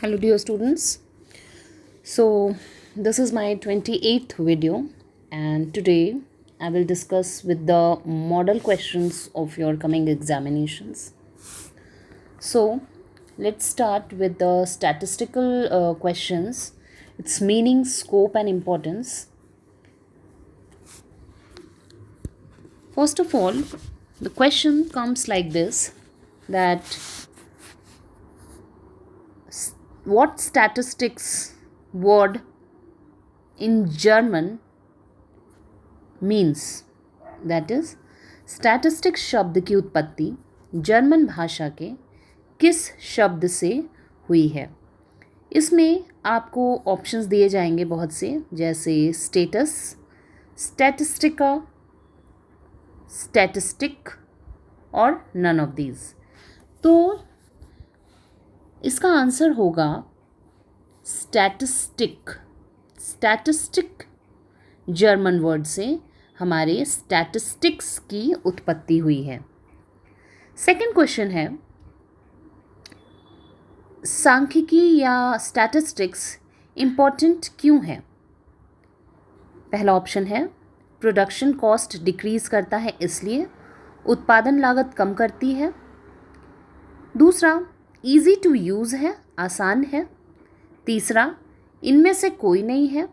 Hello dear students. So this is my 28th video and today I will discuss with the model questions of your coming examinations. So let's start with the statistical questions, its meaning, scope and importance. First of all, the question comes like this, that what statistics word in German means, that is statistics शब्द की उत्पत्ति German भाषा के किस शब्द से हुई है। इसमें आपको ऑप्शंस दिए जाएंगे बहुत से, जैसे स्टेटस, स्टैटिस्टिका, स्टैटिस्टिक और नन ऑफ दीज। तो इसका आंसर होगा स्टैटिस्टिक। स्टैटिस्टिक जर्मन वर्ड से हमारे स्टैटिस्टिक्स की उत्पत्ति हुई है। सेकंड क्वेश्चन है, सांख्यिकी या स्टैटिस्टिक्स इम्पॉर्टेंट क्यों है। पहला ऑप्शन है प्रोडक्शन कॉस्ट डिक्रीज करता है इसलिए, उत्पादन लागत कम करती है। दूसरा, ईजी टू यूज़ है, आसान है। तीसरा, इनमें से कोई नहीं है।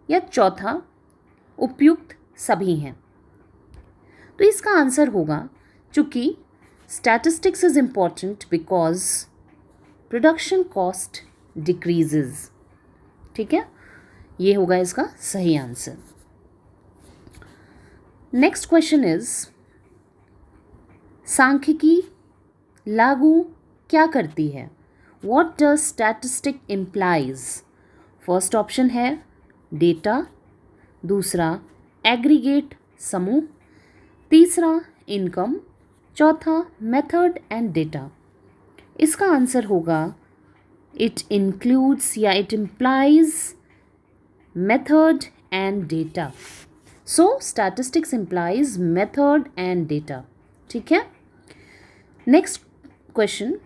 या चौथा, उपयुक्त सभी हैं। तो इसका आंसर होगा, चूँकि statistics is important because production cost decreases. ठीक है, ये होगा इसका सही आंसर। नेक्स्ट क्वेश्चन इज, सांख्यिकी लागू क्या करती है। What does statistic implies. First option है डेटा, दूसरा एग्रीगेट समूह, तीसरा इनकम, चौथा मेथड एंड डेटा। इसका आंसर होगा इट इंक्लूड्स या it implies method and data. So statistics implies method and data. ठीक है। Next question,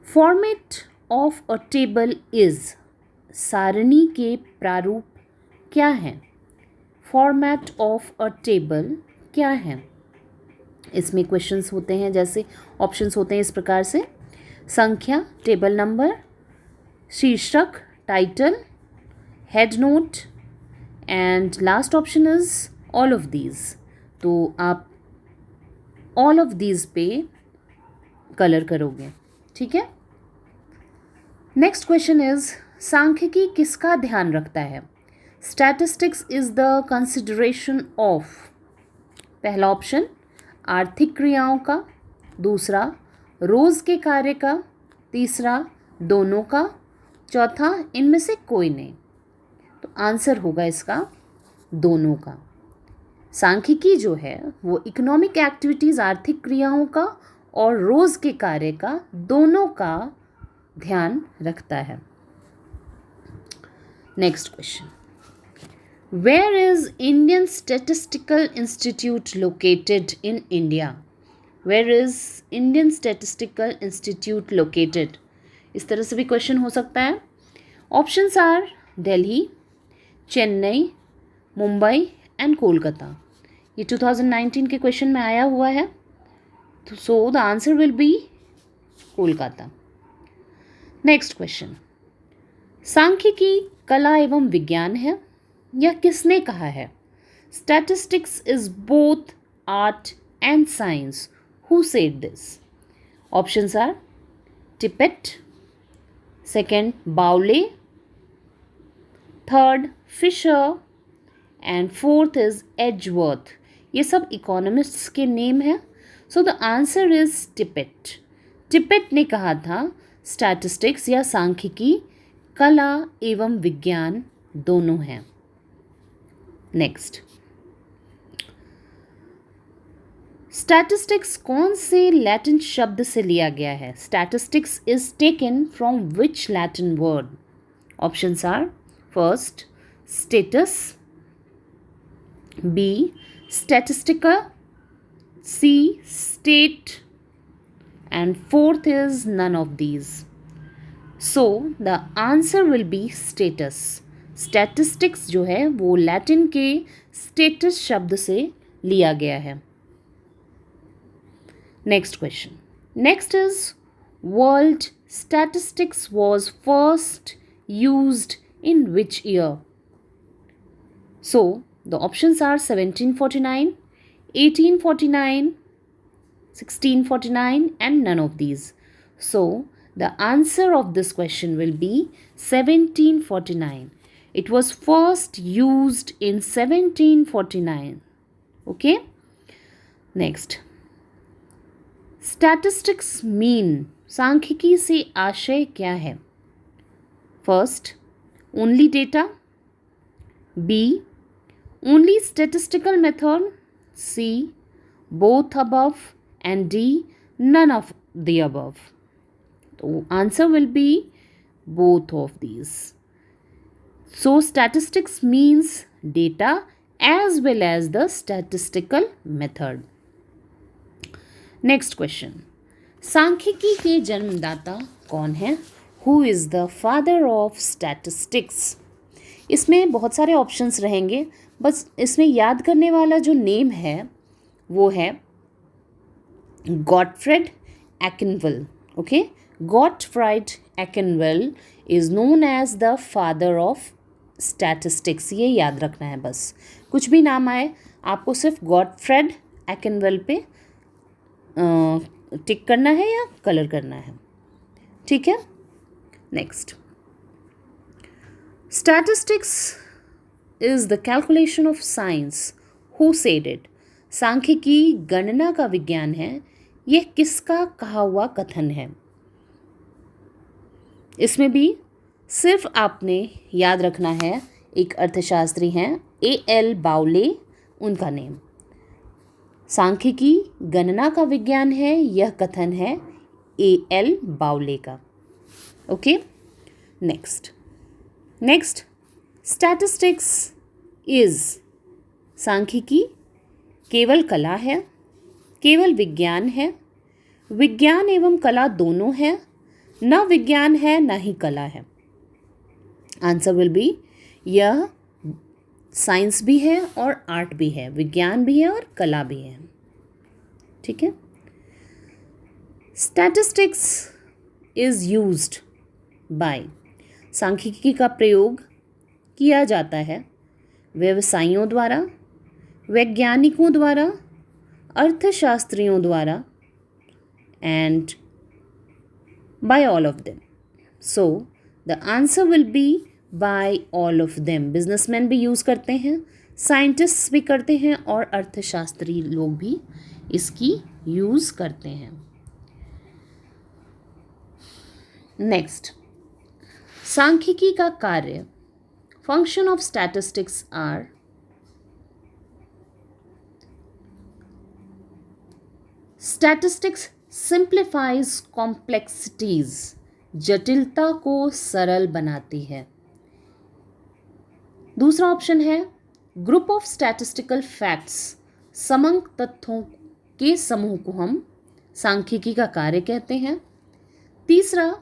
format of a table is. सारणी के प्रारूप क्या है। फॉर्मेट ऑफ अ टेबल क्या है। इसमें क्वेश्चंस होते हैं, जैसे ऑप्शंस होते हैं इस प्रकार से, संख्या टेबल नंबर, शीर्षक title, head note and last option is all of these. तो आप ऑल ऑफ दीज पे कलर करोगे। ठीक है। नेक्स्ट क्वेश्चन इज, सांख्यिकी किसका ध्यान रखता है। Statistics is the consideration of. पहला ऑप्शन आर्थिक क्रियाओं का, दूसरा रोज के कार्य का, तीसरा दोनों का, चौथा इनमें से कोई नहीं। तो आंसर होगा इसका दोनों का। सांख्यिकी जो है वो इकोनॉमिक एक्टिविटीज, आर्थिक क्रियाओं का और रोज के कार्य का, दोनों का ध्यान रखता है। Next question, where is Indian statistical institute located in India. Where is Indian statistical institute located. इस तरह से भी क्वेश्चन हो सकता है। Options are Delhi, Chennai, Mumbai and Kolkata. ये 2019 के क्वेश्चन में आया हुआ है। तो so the answer will be Kolkata. Next question, सांख्यिकी कला एवं विज्ञान है, यह किसने कहा है। Statistics is both art and science. Who said this. Options are Tippett, second Bowley, third Fisher and fourth is Edgeworth. ये सब इकोनॉमिस्ट्स के नेम है। So the answer is Tippett. Tippett ने कहा था स्टैटिस्टिक्स या सांख्यिकी कला एवं विज्ञान दोनों हैं। नेक्स्ट, स्टैटिस्टिक्स कौन से लैटिन शब्द से लिया गया है। Statistics is taken from which Latin word. Options are first status, B statistica, C state and fourth is none of these. So the answer will be status. Statistics जो है वो लैटिन के status शब्द से लिया गया है. Next question. Next is world statistics was first used in which year? So the options are 1749, 1849, 1649 and none of these. So the answer of this question will be 1749. It was first used in 1749. Okay. Next. Statistics mean. सांख्यिकी से आशय क्या है? First, only data. B, only statistical method. C, both above. And D, none of the above. The answer will be both of these. So statistics means data as well as the statistical method. Next question. सांख्यिकी के जन्मदाता कौन है? Who is the father of statistics? इसमें बहुत सारे options रहेंगे, बस इसमें याद करने वाला जो नेम है वो है Gottfried Achenwell. Okay, Gottfried Achenwell is known as the father of statistics. ये याद रखना है बस. कुछ भी नाम आए आपको सिर्फ Gottfried Achenwell पे टिक करना है या कलर करना है. ठीक है. Next. Statistics is the calculation of science. Who said it? सांख्यिकी गणना का विज्ञान है. यह किसका कहा हुआ कथन है? इसमें भी सिर्फ आपने याद रखना है, एक अर्थशास्त्री हैं A.L. बाउले, उनका नेम. सांख्यिकी गणना का विज्ञान है, यह कथन है A.L. बाउले का. ओके. नेक्स्ट. Statistics is. सांख्यिकी केवल कला है, केवल विज्ञान है, विज्ञान एवं कला दोनों है, न विज्ञान है न ही कला है. आंसर विल बी यह साइंस भी है और आर्ट भी है, विज्ञान भी है और कला भी है. ठीक है. Statistics is used by. सांख्यिकी का प्रयोग किया जाता है व्यवसायियों द्वारा, वैज्ञानिकों द्वारा, अर्थशास्त्रियों द्वारा and by all of them. So the answer will be by all of them. Businessman भी यूज़ करते हैं, साइंटिस्ट्स भी करते हैं और अर्थशास्त्री लोग भी इसकी यूज़ करते हैं. नेक्स्ट. सांख्यिकी का कार्य. Function of statistics are. Statistics simplifies complexities. जटिलता को सरल बनाती है. दूसरा ऑप्शन है ग्रुप ऑफ स्टैटिस्टिकल फैक्ट्स. समंक तथ्यों के समूह को हम सांख्यिकी का कार्य कहते हैं. तीसरा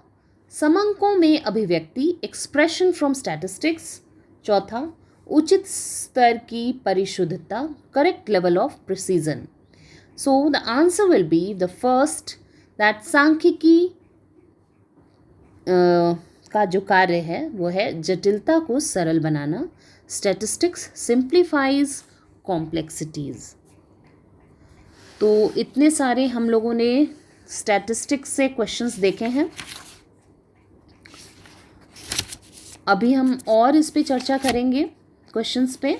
समंकों में अभिव्यक्ति एक्सप्रेशन फ्रॉम स्टैटिस्टिक्स. चौथा उचित स्तर की परिशुद्धता correct level of precision. So the answer will be the first, that सांख्यिकी का जो कार्य है वो है जटिलता को सरल बनाना. Statistics simplifies complexities. तो इतने सारे हम लोगों ने स्टैटिस्टिक्स से क्वेश्चंस देखे हैं. अभी हम और इस पे चर्चा करेंगे क्वेश्चंस पे.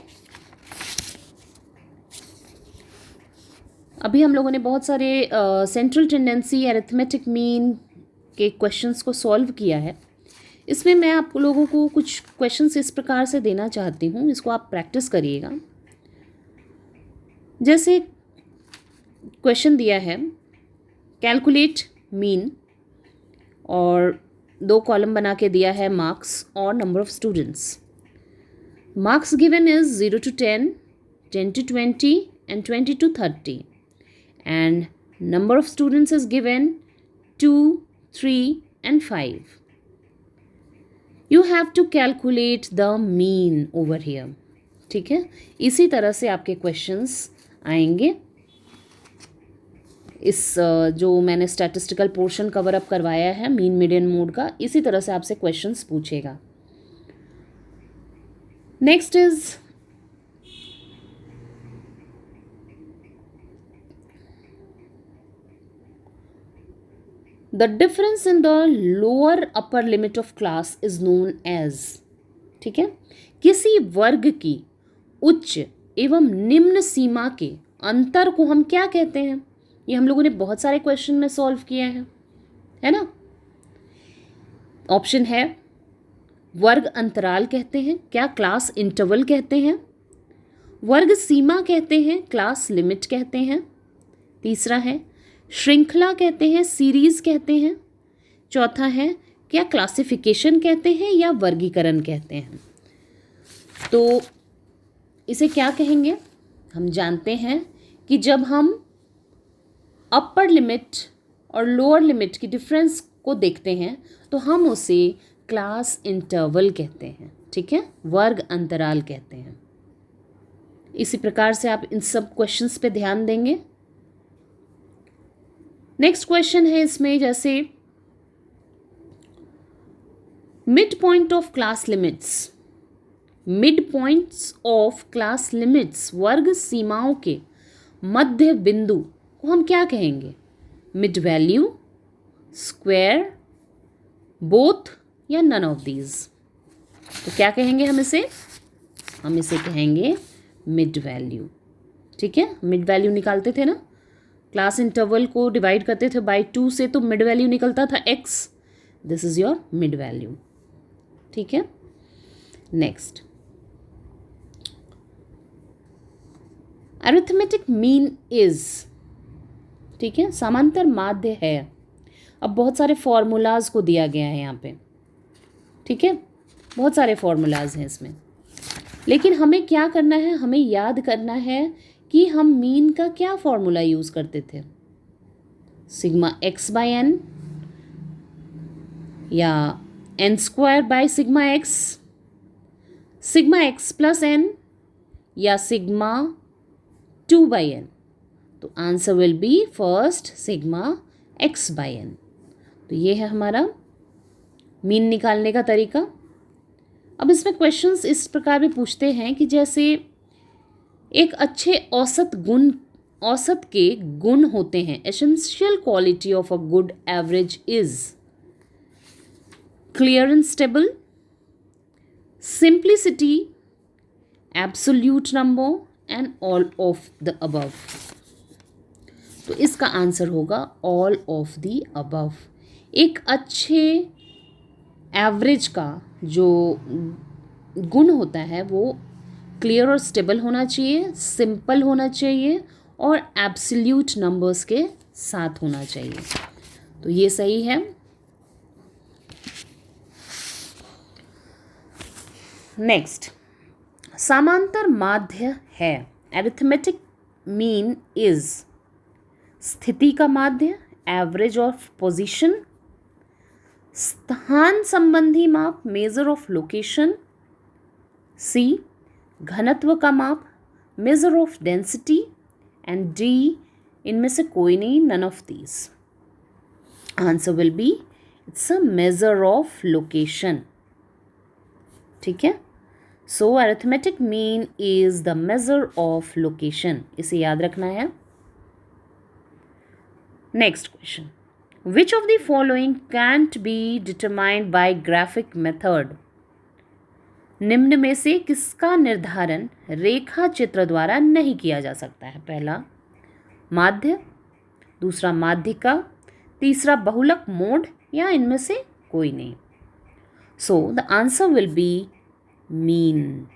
अभी हम लोगों ने बहुत सारे सेंट्रल टेंडेंसी, अरिथमेटिक मीन के क्वेश्चंस को सॉल्व किया है. इसमें मैं आप लोगों को कुछ क्वेश्चंस इस प्रकार से देना चाहती हूँ, इसको आप प्रैक्टिस करिएगा. जैसे क्वेश्चन दिया है कैलकुलेट मीन और 2 कॉलम बना के दिया है मार्क्स और number of students. Marks given is 0 to 10, 10 to 20 and 20 to 30, and number of students is given 2, 3 and 5. You have to calculate the mean over here. ठीक है, इसी तरह से आपके क्वेश्चंस आएंगे. इस जो मैंने स्टैटिस्टिकल पोर्शन कवर अप करवाया है मीन मीडियन मोड का, इसी तरह से आपसे क्वेश्चंस पूछेगा. Next is the difference in the lower upper limit of class is known as. ठीक है, किसी वर्ग की उच्च एवं निम्न सीमा के अंतर को हम क्या कहते हैं? ये हम लोगों ने बहुत सारे क्वेश्चन में सॉल्व किया है ना. ऑप्शन है वर्ग अंतराल कहते हैं, क्या क्लास इंटरवल कहते हैं, वर्ग सीमा कहते हैं, क्लास लिमिट कहते हैं, तीसरा है श्रृंखला कहते हैं, सीरीज कहते हैं, चौथा है क्या क्लासिफिकेशन कहते हैं या वर्गीकरण कहते हैं. तो इसे क्या कहेंगे? हम जानते हैं कि जब हम अपर लिमिट और लोअर लिमिट की डिफरेंस को देखते हैं तो हम उसे क्लास इंटरवल कहते हैं. ठीक है, वर्ग अंतराल कहते हैं. इसी प्रकार से आप इन सब क्वेश्चंस पे ध्यान देंगे. नेक्स्ट क्वेश्चन है इसमें जैसे mid point of class limits. Mid points of class limits, वर्ग सीमाओं के मध्य बिंदु को हम क्या कहेंगे? मिड वैल्यू, स्क्वायर, बोथ या नन ऑफ दीज. तो क्या कहेंगे हम इसे? हम इसे कहेंगे मिड वैल्यू. ठीक है, मिड वैल्यू निकालते थे ना, क्लास इंटरवल को डिवाइड करते थे बाय 2 से, तो मिड वैल्यू निकलता था x. This is your mid value. ठीक है, नेक्स्ट अरिथमेटिक मीन इज. ठीक है, समांतर माध्य है. अब बहुत सारे फॉर्मूलाज को दिया गया है यहाँ पे. ठीक है, बहुत सारे फॉर्मूलाज हैं इसमें, लेकिन हमें क्या करना है? हमें याद करना है कि हम मीन का क्या फॉर्मूला यूज़ करते थे. सिग्मा एक्स बाय एन या N square by sigma X plus N या सिग्मा 2 बाई एन. तो answer will be first sigma X by N. तो ये है हमारा मीन निकालने का तरीका. अब इसमें क्वेश्चंस इस प्रकार भी पूछते हैं कि जैसे एक अच्छे औसत के गुण होते हैं. Essential quality of a good average is clear and stable, simplicity, absolute number and all of the above. तो इसका आंसर होगा ऑल ऑफ द अबव. एक अच्छे एवरेज का जो गुण होता है वो क्लियर और स्टेबल होना चाहिए, सिंपल होना चाहिए और एब्सोल्यूट नंबर्स के साथ होना चाहिए. तो ये सही है. नेक्स्ट, समांतर माध्य है. अरिथमेटिक मीन इज स्थिति का माध्य, एवरेज ऑफ पोजीशन, स्थान संबंधी माप, मेजर ऑफ लोकेशन, सी घनत्व का माप, measure of density, and D इनमें से कोई नहीं, none of these. Answer will be it's a measure of location. ठीक है, so arithmetic mean is the measure of location. इसे याद रखना है. Next question, which of the following can't be determined by graphic method. निम्न में से किसका निर्धारण रेखा चित्र द्वारा नहीं किया जा सकता है? पहला माध्य, दूसरा माध्यिका, तीसरा बहुलक मोड या इनमें से कोई नहीं. सो the answer will be mean.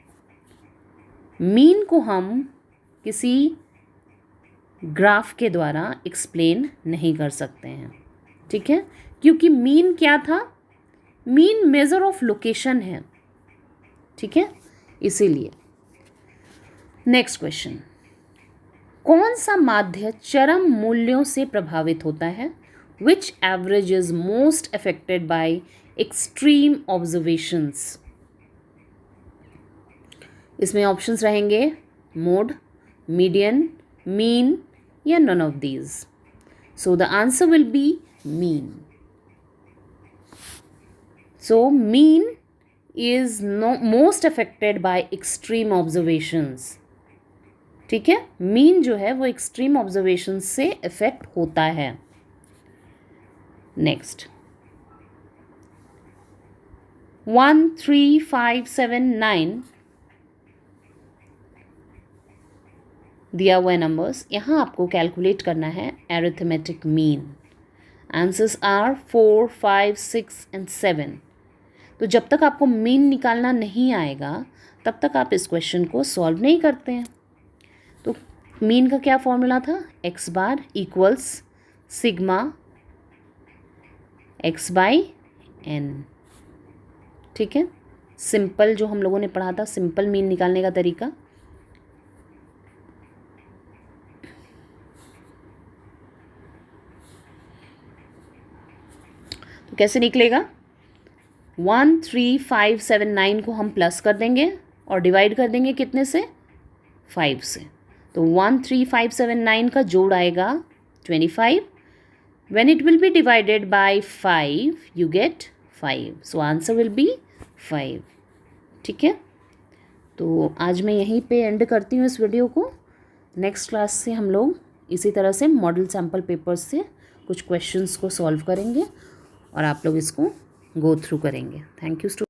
Mean को हम किसी ग्राफ के द्वारा एक्सप्लेन नहीं कर सकते हैं. ठीक है, क्योंकि मीन क्या था? मीन मेजर ऑफ लोकेशन है. ठीक है, इसीलिए. नेक्स्ट क्वेश्चन, कौन सा माध्य चरम मूल्यों से प्रभावित होता है? Which average is most affected by extreme observations? इसमें ऑप्शंस रहेंगे मोड, मीडियन, मीन या none of these. So the answer will be mean. So mean is most affected by extreme observations. ठीक है, मीन जो है वो एक्सट्रीम ऑब्जर्वेशन से effect होता है. नेक्स्ट 1 3 5 7 9 दिया हुआ है नंबर्स. यहाँ आपको कैलकुलेट करना है arithmetic mean. Answers are 4 5 6 and 7. तो जब तक आपको मीन निकालना नहीं आएगा तब तक आप इस क्वेश्चन को सॉल्व नहीं करते हैं. तो मीन का क्या फॉर्मूला था? X bar equals sigma X by N. ठीक है, सिंपल जो हम लोगों ने पढ़ा था, सिंपल मीन निकालने का तरीका. तो कैसे निकलेगा? 1 3 5 7 9 को हम प्लस कर देंगे और डिवाइड कर देंगे कितने से? 5 से. तो 1 3 5 7 9 का जोड़ आएगा 25. When it will be divided by 5, you get 5. So answer will be 5. ठीक है, तो आज मैं यहीं पे एंड करती हूँ इस वीडियो को. नेक्स्ट क्लास से हम लोग इसी तरह से मॉडल सैम्पल पेपर्स से कुछ क्वेश्चंस को सॉल्व करेंगे और आप लोग इसको गो थ्रू करेंगे. Thank you.